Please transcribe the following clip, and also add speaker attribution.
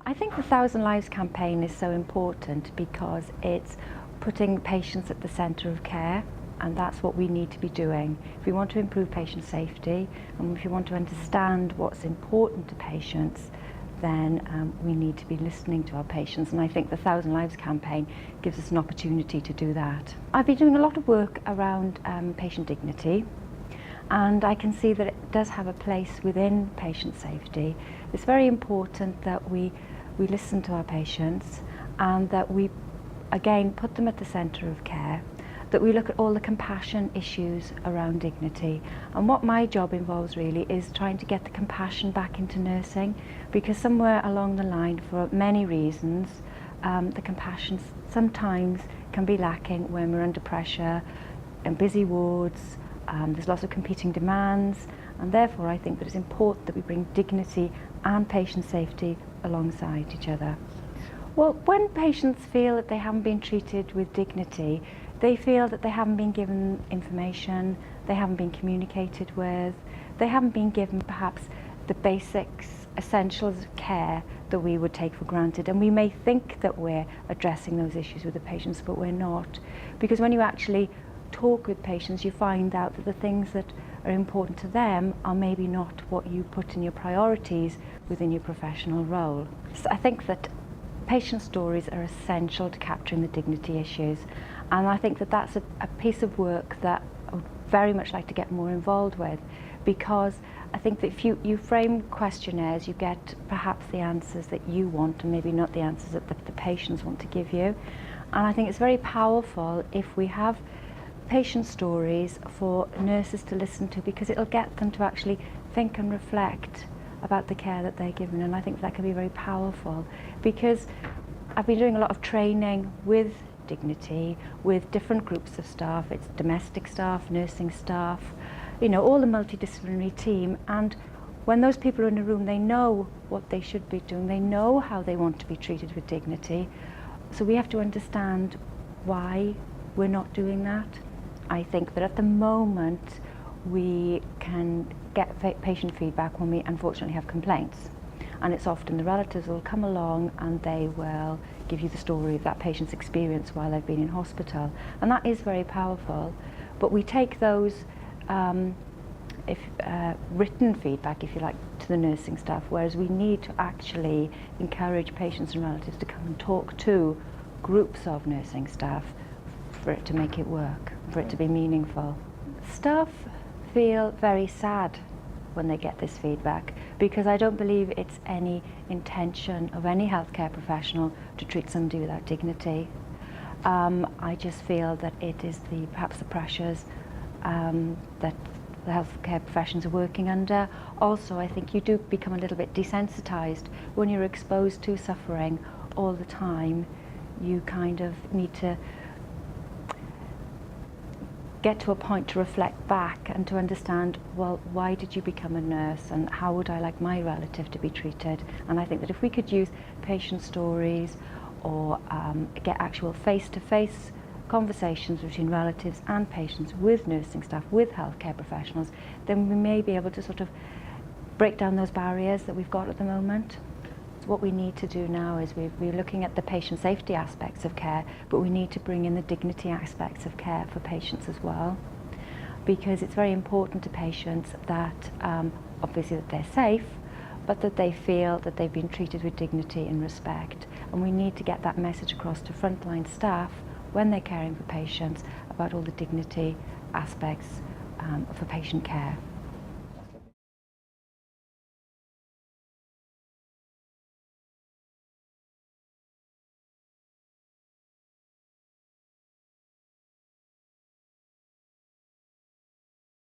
Speaker 1: I think the Thousand Lives campaign is so important because it's putting patients at the centre of care, and that's what we need to be doing. If we want to improve patient safety and if we want to understand what's important to patients, then we need to be listening to our patients, and I think the Thousand Lives campaign gives us an opportunity to do that. I've been doing a lot of work around patient dignity, and I can see that it does have a place within patient safety. It's very important that we listen to our patients and that we again put them at the centre of care, that we look at all the compassion issues around dignity. And what my job involves really is trying to get the compassion back into nursing, because somewhere along the line, for many reasons, the compassion sometimes can be lacking when we're under pressure in busy wards. There's lots of competing demands, and therefore I think that it's important that we bring dignity and patient safety alongside each other. Well, when patients feel that they haven't been treated with dignity, they feel that they haven't been given information, they haven't been communicated with, they haven't been given perhaps the basics, essentials of care that we would take for granted. And we may think that we're addressing those issues with the patients, but we're not. Because when you actually talk with patients, you find out that the things that are important to them are maybe not what you put in your priorities within your professional role. So I think that patient stories are essential to capturing the dignity issues, and I think that that's a piece of work that I would very much like to get more involved with, because I think that if you frame questionnaires, you get perhaps the answers that you want and maybe not the answers that the patients want to give you. And I think it's very powerful if we have patient stories for nurses to listen to, because it'll get them to actually think and reflect about the care that they're given, and I think that can be very powerful, because I've been doing a lot of training with dignity with different groups of staff. It's domestic staff, nursing staff, you know, all the multidisciplinary team, and when those people are in a room, they know what they should be doing, they know how they want to be treated with dignity, so we have to understand why we're not doing that. I think that at the moment we can get patient feedback when we unfortunately have complaints, and it's often the relatives will come along and they will give you the story of that patient's experience while they've been in hospital, and that is very powerful. But we take those written feedback, if you like, to the nursing staff, whereas we need to actually encourage patients and relatives to come and talk to groups of nursing staff for it to make it work, for it to be meaningful. Staff feel very sad when they get this feedback, because I don't believe it's any intention of any healthcare professional to treat somebody without dignity. I just feel that it is perhaps the pressures that the healthcare professions are working under. Also, I think you do become a little bit desensitized when you're exposed to suffering all the time. You kind of need to get to a point to reflect back and to understand, well, why did you become a nurse and how would I like my relative to be treated? And I think that if we could use patient stories or get actual face-to-face conversations between relatives and patients with nursing staff, with healthcare professionals, then we may be able to sort of break down those barriers that we've got at the moment. What we need to do now is we're looking at the patient safety aspects of care, but we need to bring in the dignity aspects of care for patients as well, because it's very important to patients that obviously that they're safe, but that they feel that they've been treated with dignity and respect. And we need to get that message across to frontline staff when they're caring for patients about all the dignity aspects for patient care.